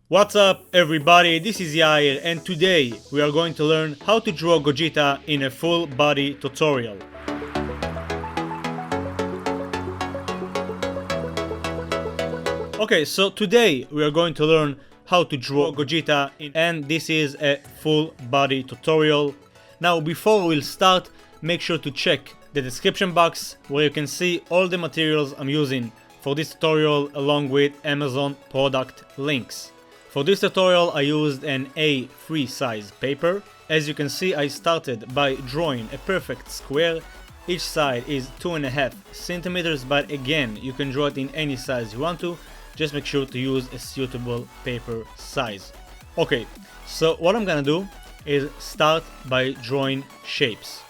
What's up everybody, this is Yair and today we are going to learn how to draw Gogeta in a full body tutorial. Okay, so today we are going to learn how to draw Gogeta and this is a full body tutorial. Now before we'll start, make sure to check the description box where you can see all the materials I'm using for this tutorial along with Amazon product links. For this tutorial I used an A3 size paper. As you can see, I started by drawing a perfect square. Each side is 2.5 centimeters, but again you can draw it in any size you want to. Just make sure to use a suitable paper size. Okay, so what I'm gonna do is start by drawing shapes.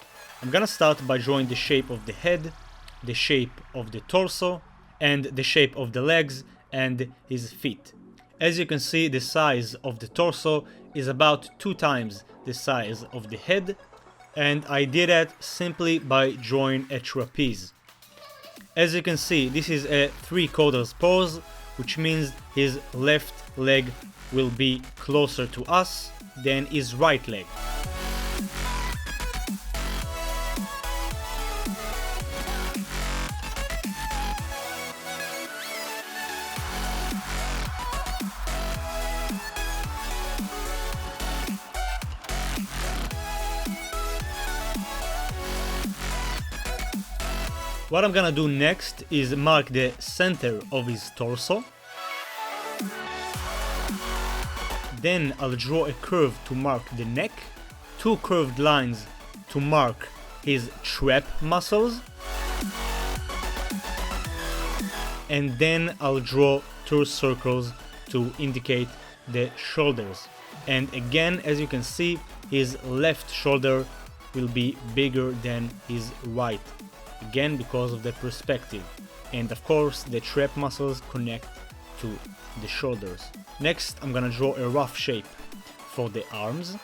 I'm gonna start by drawing the shape of the head, the shape of the torso, and the shape of the legs and his feet. As you can see, the size of the torso is about 2 times the size of the head, and I did that simply by drawing a trapeze. As you can see, this is a 3/4 pose, which means his left leg will be closer to us than his right leg. What I'm gonna do next is mark the center of his torso. Then I'll draw a curve to mark the neck, 2 curved lines to mark his trap muscles, and then I'll draw 2 circles to indicate the shoulders. And again, as you can see, his left shoulder will be bigger than his right. Again, because of the perspective, and of course the trap muscles connect to the shoulders. Next, I'm gonna draw a rough shape for the arms.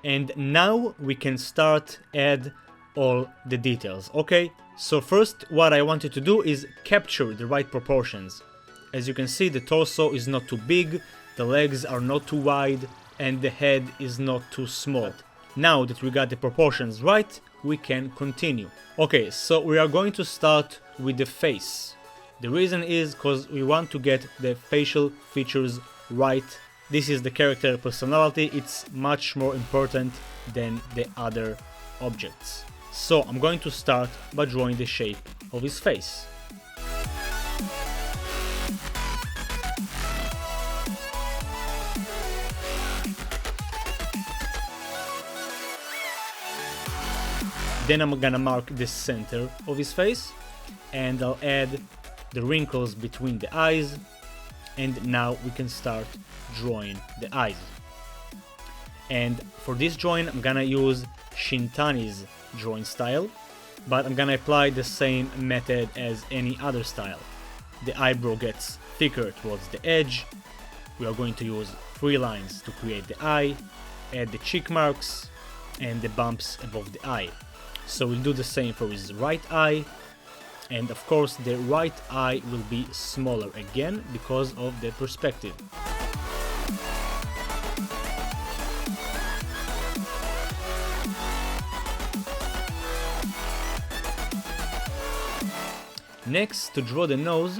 And now we can start add all the details. Okay, so first what I wanted to do is capture the right proportions. As you can see, the torso is not too big, the legs are not too wide, and the head is not too small. Now that we got the proportions right, we can continue. Okay, so we are going to start with the face. The reason is because we want to get the facial features right. This is the character personality, it's much more important than the other objects. So I'm going to start by drawing the shape of his face. Then I'm gonna mark the center of his face, and I'll add the wrinkles between the eyes, and now we can start drawing the eyes. And for this drawing I'm gonna use Shintani's drawing style, but I'm gonna apply the same method as any other style. The eyebrow gets thicker towards the edge. We are going to use 3 lines to create the eye, add the cheek marks and the bumps above the eye. So we'll do the same for his right eye, and of course the right eye will be smaller again because of the perspective. Next, to draw the nose,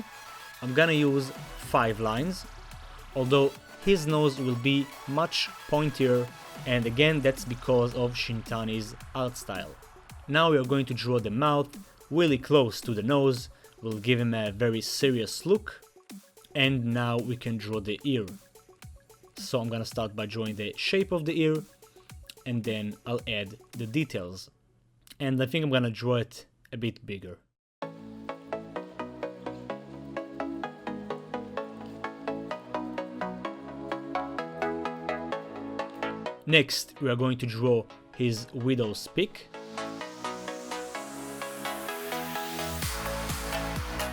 I'm gonna use 5 lines, although his nose will be much pointier, and again that's because of Shintani's art style. Now we are going to draw the mouth really close to the nose, we'll give him a very serious look, and now we can draw the ear. So I'm gonna start by drawing the shape of the ear, and then I'll add the details. And I think I'm gonna draw it a bit bigger. Next, we are going to draw his widow's peak.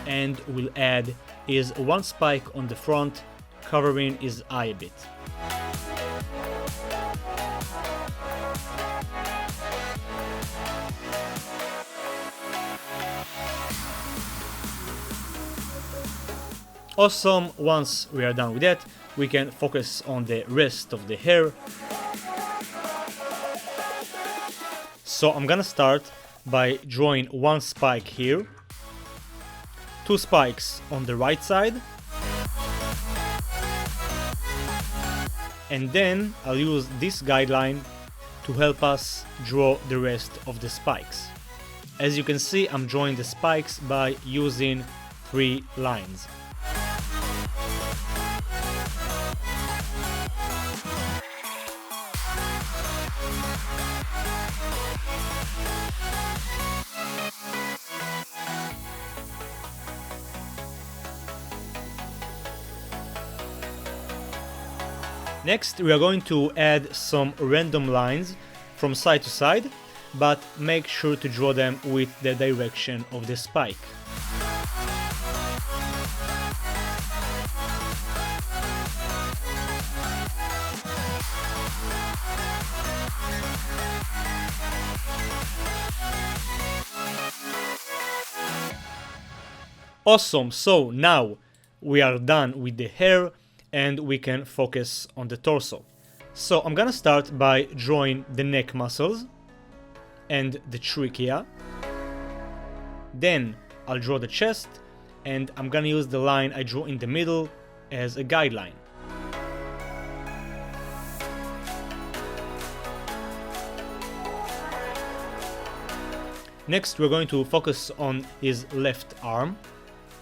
And we'll add is 1 spike on the front, covering his eye a bit. Awesome, once we are done with that, we can focus on the rest of the hair. So I'm gonna start by drawing one spike here, two spikes on the right side, and then I'll use this guideline to help us draw the rest of the spikes. As you can see, I'm drawing the spikes by using 3 lines. Next, we are going to add some random lines from side to side, but make sure to draw them with the direction of the spike. Awesome, so now we are done with the hair and we can focus on the torso. So I'm gonna start by drawing the neck muscles and the trachea. Then I'll draw the chest, and I'm gonna use the line I drew in the middle as a guideline. Next, we're going to focus on his left arm.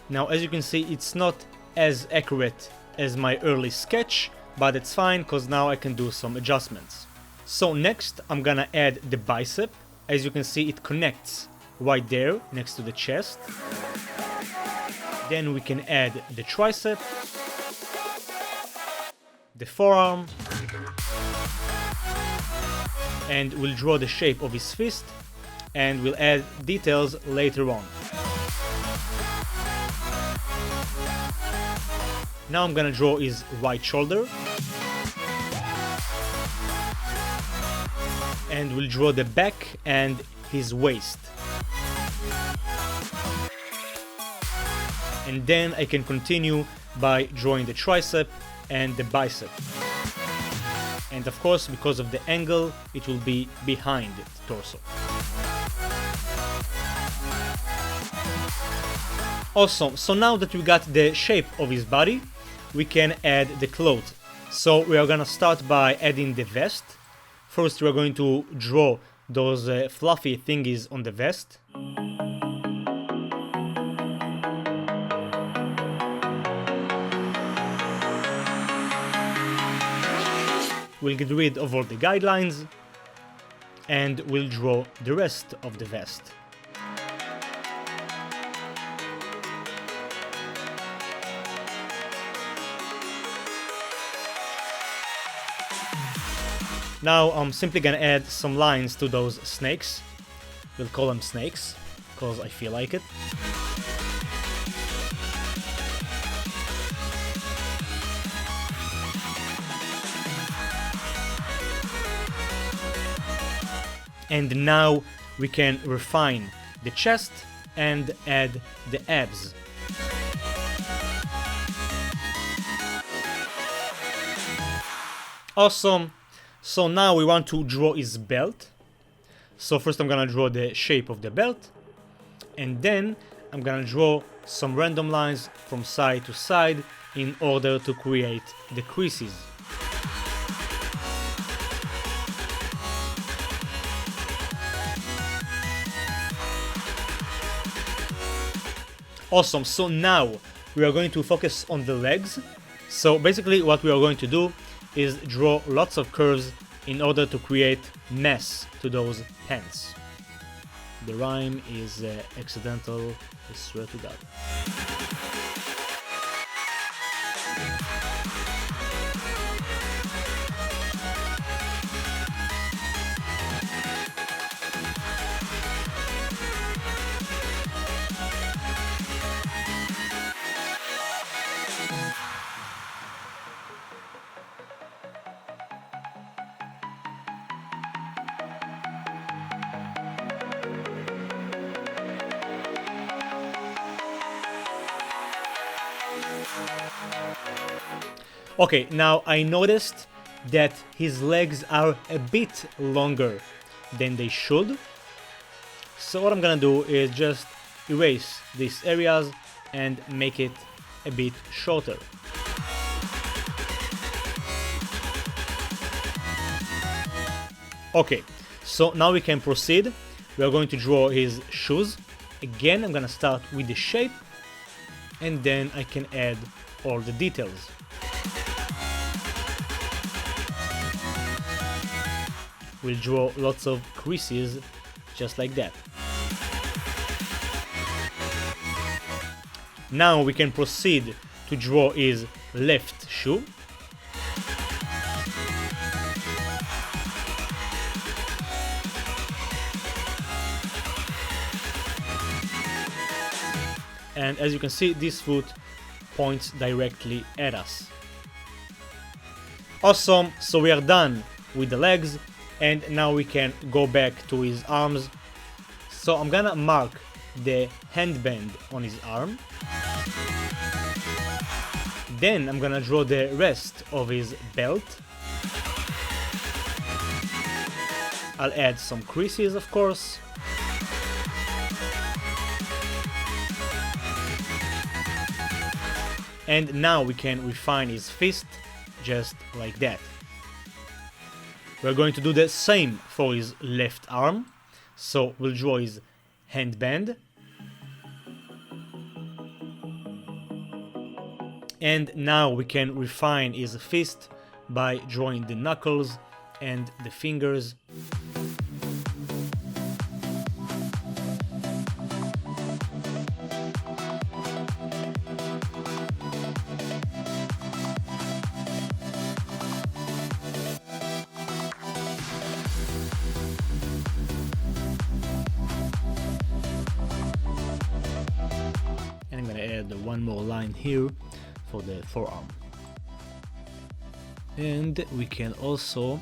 Now, as you can see, it's not as accurate as my early sketch, but it's fine because now I can do some adjustments. So next, I'm gonna add the bicep. As you can see, it connects right there next to the chest. Then we can add the tricep, the forearm, and we'll draw the shape of his fist, and we'll add details later on. Now I'm gonna draw his right shoulder, and we'll draw the back and his waist. And then I can continue by drawing the tricep and the bicep. And of course, because of the angle, it will be behind the torso. Awesome, so now that we got the shape of his body, we can add the clothes. So we are gonna start by adding the vest. First, we are going to draw those fluffy thingies on the vest. We'll get rid of all the guidelines, and we'll draw the rest of the vest. Now I'm simply gonna add some lines to those snakes. We'll call them snakes, because I feel like it. And now we can refine the chest and add the abs. Awesome. So now we want to draw his belt. So first I'm gonna draw the shape of the belt, and then I'm gonna draw some random lines from side to side in order to create the creases. Awesome, so now we are going to focus on the legs. So basically what we are going to do is draw lots of curves in order to create mass to those hands. The rhyme is accidental, I swear to God. Okay, now I noticed that his legs are a bit longer than they should. So what I'm gonna do is just erase these areas and make it a bit shorter. Okay, so now we can proceed. We are going to draw his shoes. Again, I'm gonna start with the shape and then I can add all the details. We'll draw lots of creases just like that. Now we can proceed to draw his left shoe. And as you can see, this foot points directly at us. Awesome, so we are done with the legs, and now we can go back to his arms. So I'm gonna mark the handband on his arm. Then I'm gonna draw the rest of his belt. I'll add some creases, of course. And now we can refine his fist just like that. We're going to do the same for his left arm. So we'll draw his handband. And now we can refine his fist by drawing the knuckles and the fingers. And I'm gonna add one more line here for the forearm. And we can also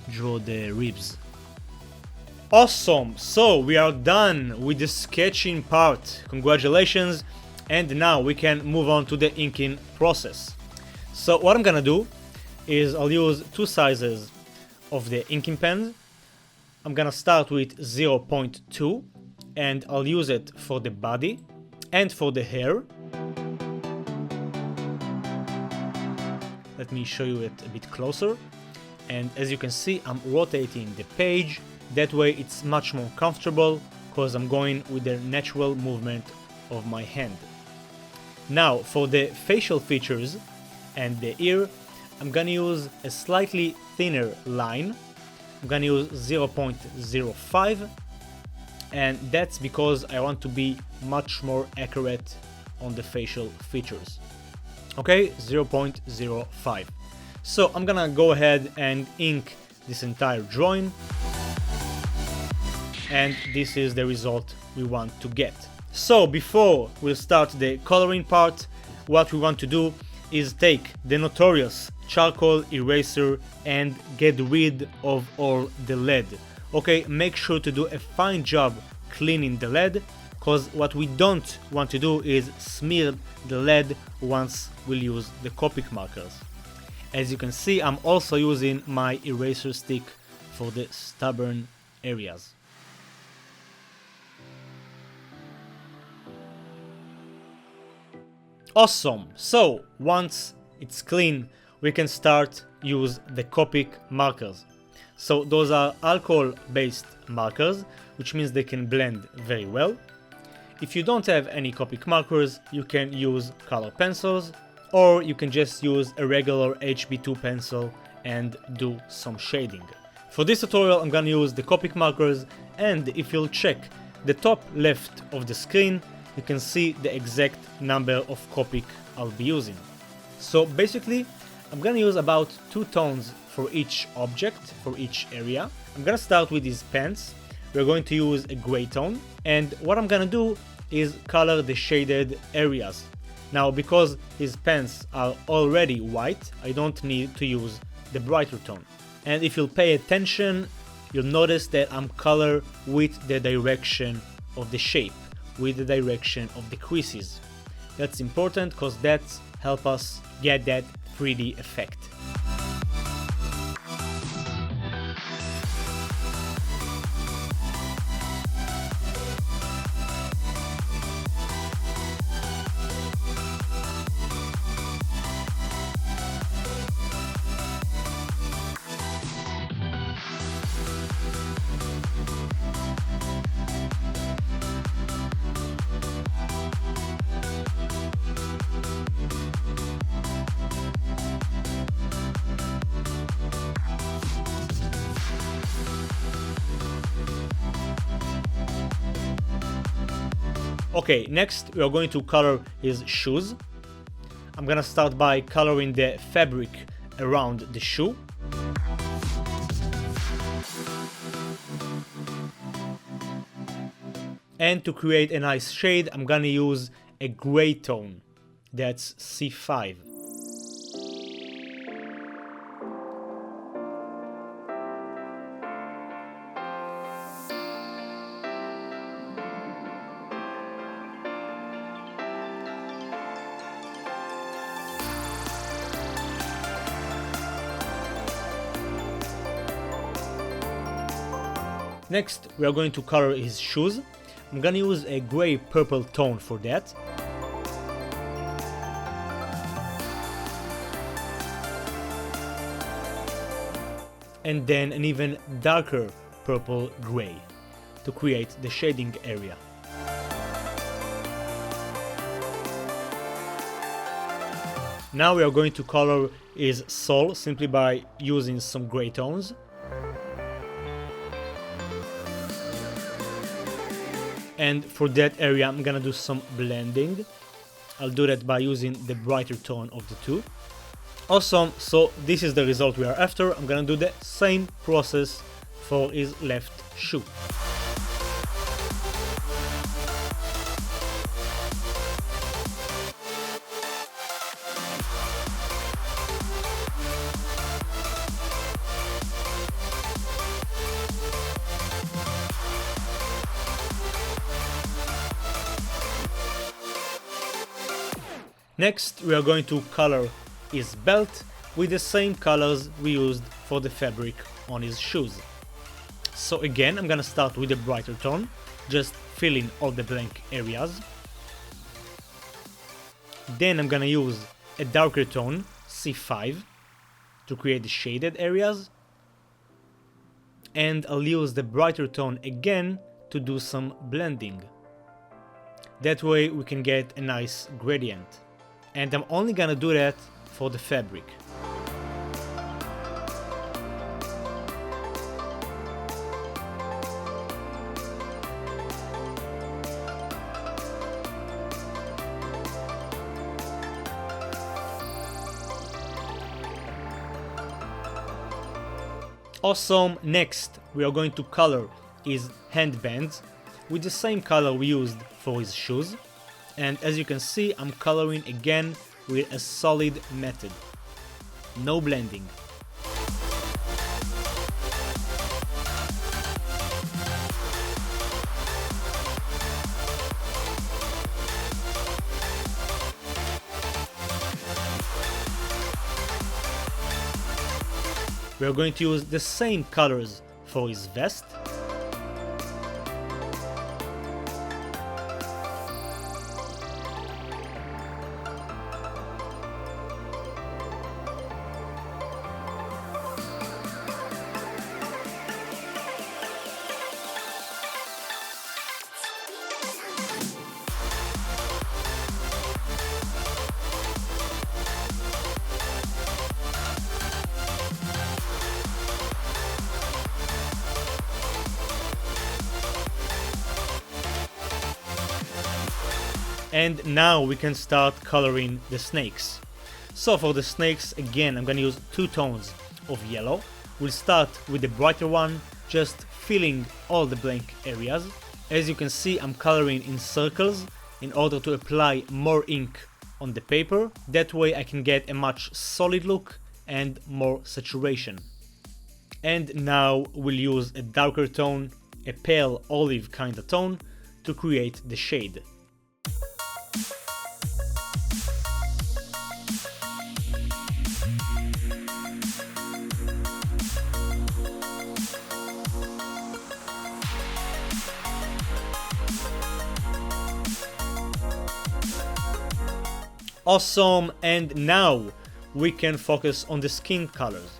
draw the ribs. Awesome! So we are done with the sketching part. Congratulations! And now we can move on to the inking process. So what I'm gonna do is I'll use two sizes of the inking pen. I'm gonna start with 0.2 and I'll use it for the body and for the hair. Let me show you it a bit closer. And as you can see, I'm rotating the page. That way it's much more comfortable because I'm going with the natural movement of my hand. Now for the facial features and the ear, I'm gonna use a slightly thinner line. I'm gonna use 0.05, and that's because I want to be much more accurate on the facial features. Okay, 0.05. So I'm gonna go ahead and ink this entire drawing, and this is the result we want to get. So before we'll start the coloring part, what we want to do is take the notorious charcoal eraser and get rid of all the lead. Okay, make sure to do a fine job cleaning the lead, because what we don't want to do is smear the lead once we'll use the Copic markers. As you can see, I'm also using my eraser stick for the stubborn areas. Awesome! So once it's clean, we can start use the Copic markers. So those are alcohol-based markers, which means they can blend very well. If you don't have any Copic markers, you can use color pencils, or you can just use a regular HB2 pencil and do some shading. For this tutorial, I'm gonna use the Copic markers, and if you'll check the top left of the screen, you can see the exact number of Copic I'll be using. So basically, I'm gonna use about 2 tones for each object, for each area. I'm gonna start with these pants. We're going to use a gray tone, and what I'm gonna do is color the shaded areas. Now, because his pants are already white, I don't need to use the brighter tone. And if you'll pay attention, you'll notice that I'm color with the direction of the shape, with the direction of the creases. That's important because that help us get that 3D effect. Okay, next we are going to color his shoes. I'm gonna start by coloring the fabric around the shoe. And to create a nice shade, I'm gonna use a gray tone. That's C5. Next, we are going to color his shoes. I'm gonna use a gray purple tone for that. And then an even darker purple gray to create the shading area. Now we are going to color his sole simply by using some gray tones. And for that area I'm gonna do some blending. I'll do that by using the brighter tone of the two. Awesome, so this is the result we are after. I'm gonna do the same process for his left shoe. Next, we are going to color his belt with the same colors we used for the fabric on his shoes. So again, I'm gonna start with a brighter tone, just fill in all the blank areas. Then I'm gonna use a darker tone, C5, to create the shaded areas. And I'll use the brighter tone again to do some blending. That way we can get a nice gradient. And I'm only gonna do that for the fabric. Awesome, next we are going to color his handbands with the same color we used for his shoes. And as you can see, I'm coloring again with a solid method. No blending. We are going to use the same colors for his vest. And now we can start coloring the snakes. So for the snakes, again, I'm gonna use two tones of yellow. We'll start with the brighter one, just filling all the blank areas. As you can see, I'm coloring in circles in order to apply more ink on the paper. That way I can get a much solid look and more saturation. And now we'll use a darker tone, a pale olive kind of tone, to create the shade. Awesome, and now we can focus on the skin colors.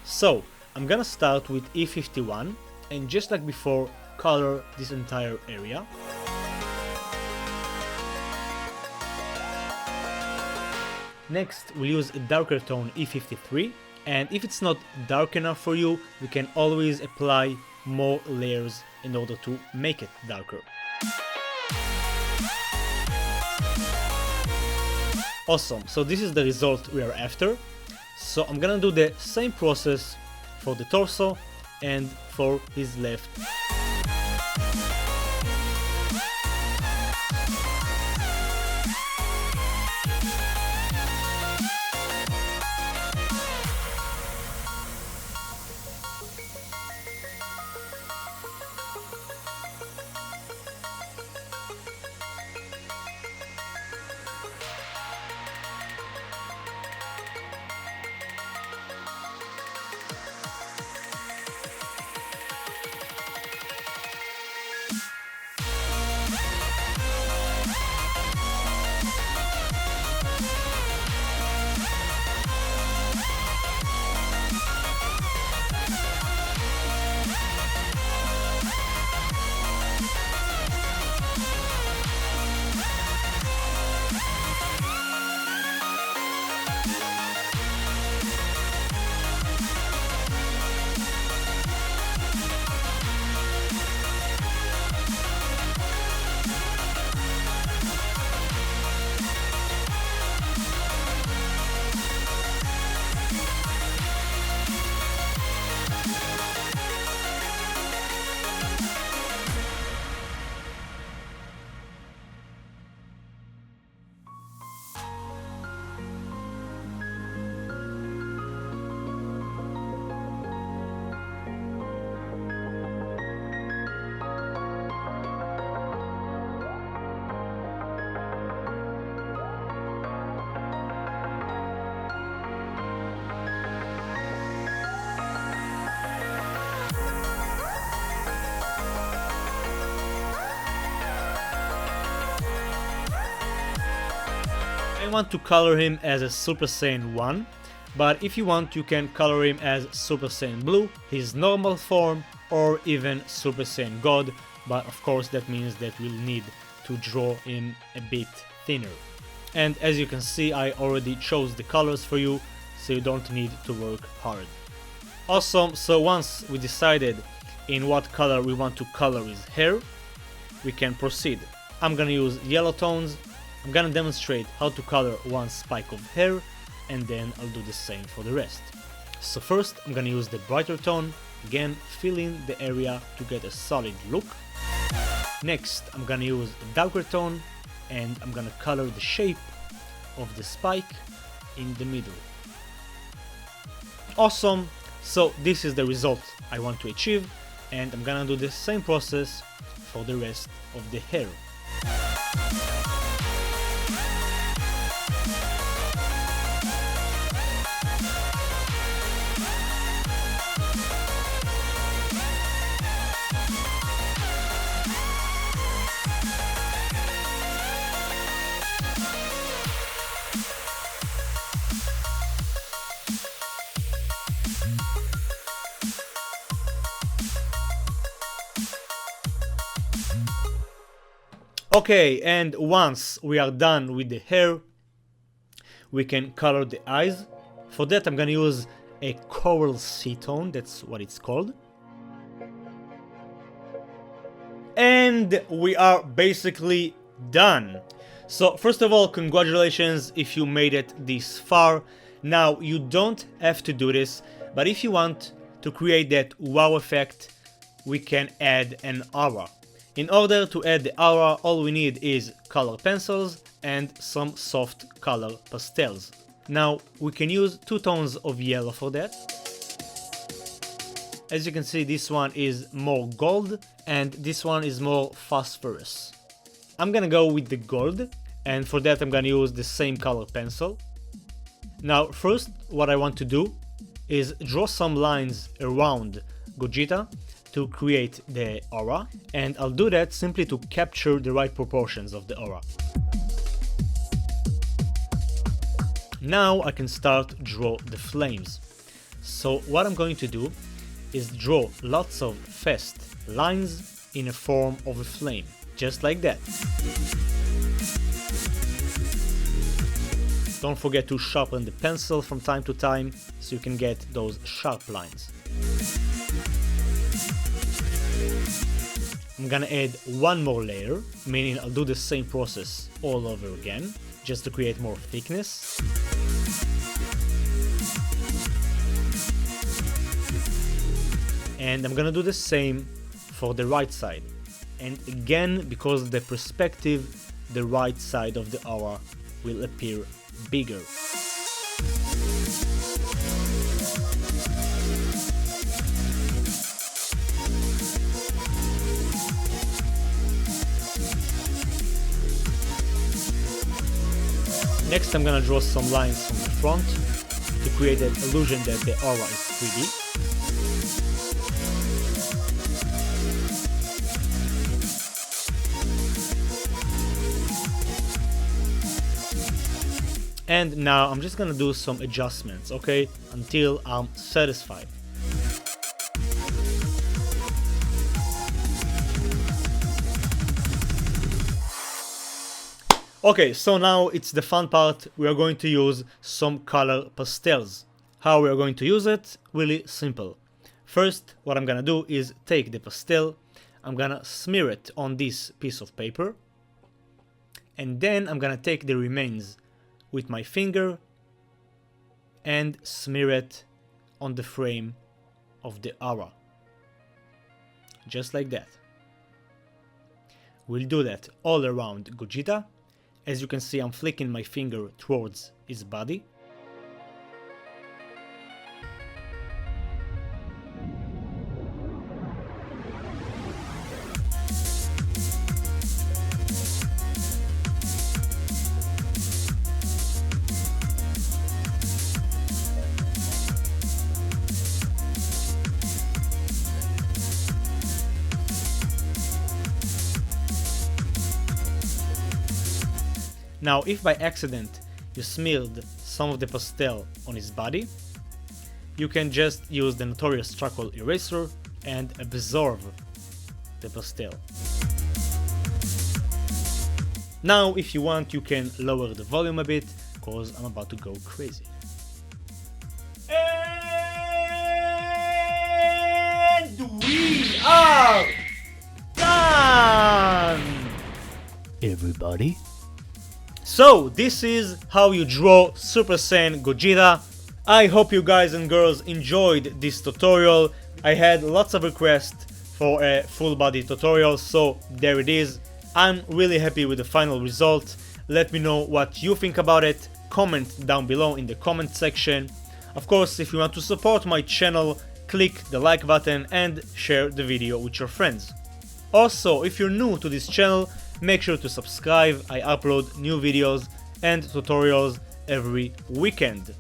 So I'm gonna start with E51 and just like before color this entire area. Next we'll use a darker tone E53, and if it's not dark enough for you, we can always apply more layers in order to make it darker. Awesome, so this is the result we are after. So I'm gonna do the same process for the torso and for his left. I want to color him as a Super Saiyan 1, but if you want you can color him as Super Saiyan Blue, his normal form, or even Super Saiyan God, but of course that means that we'll need to draw him a bit thinner. And as you can see I already chose the colors for you, so you don't need to work hard. Awesome, so once we decided in what color we want to color his hair, we can proceed. I'm gonna use yellow tones. I'm gonna demonstrate how to color one spike of hair, and then I'll do the same for the rest. So first I'm gonna use the brighter tone, again fill in the area to get a solid look. Next I'm gonna use a darker tone, and I'm gonna color the shape of the spike in the middle. Awesome, so this is the result I want to achieve, and I'm gonna do the same process for the rest of the hair. Okay, and once we are done with the hair, we can color the eyes. For that I'm gonna use a coral sea tone, that's what it's called. And we are basically done. So first of all, congratulations if you made it this far. Now you don't have to do this, but if you want to create that wow effect, we can add an aura. In order to add the aura, all we need is color pencils and some soft color pastels. Now we can use two tones of yellow for that. As you can see, this one is more gold and this one is more phosphorus. I'm gonna go with the gold, and for that I'm gonna use the same color pencil. Now first what I want to do is draw some lines around Gogeta to create the aura, and I'll do that simply to capture the right proportions of the aura. Now I can start draw the flames. So what I'm going to do is draw lots of fast lines in a form of a flame, just like that. Don't forget to sharpen the pencil from time to time so you can get those sharp lines. I'm gonna add one more layer, meaning I'll do the same process all over again, just to create more thickness. And I'm gonna do the same for the right side. And again, because of the perspective, the right side of the aura will appear bigger. Next I'm gonna draw some lines from the front to create an illusion that the aura is 3D. And now I'm just gonna do some adjustments, okay, until I'm satisfied. Okay, so now it's the fun part. We are going to use some color pastels. How we are going to use it? Really simple. First, what I'm gonna do is take the pastel, I'm gonna smear it on this piece of paper, and then I'm gonna take the remains with my finger and smear it on the frame of the aura. Just like that. We'll do that all around Gogeta. As you can see, I'm flicking my finger towards his body. Now, if by accident you smeared some of the pastel on his body, you can just use the notorious charcoal eraser and absorb the pastel. Now, if you want, you can lower the volume a bit, because I'm about to go crazy. And we are done! Everybody? So, this is how you draw Super Saiyan Gogeta. I hope you guys and girls enjoyed this tutorial. I had lots of requests for a full body tutorial, so there it is. I'm really happy with the final result. Let me know what you think about it. Comment down below in the comment section. Of course, if you want to support my channel, click the like button and share the video with your friends. Also, if you're new to this channel, make sure to subscribe. I upload new videos and tutorials every weekend.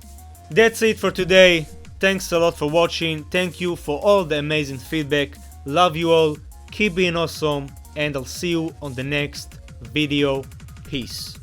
That's it for today. Thanks a lot for watching. Thank you for all the amazing feedback. Love you all. Keep being awesome. And I'll see you on the next video. Peace.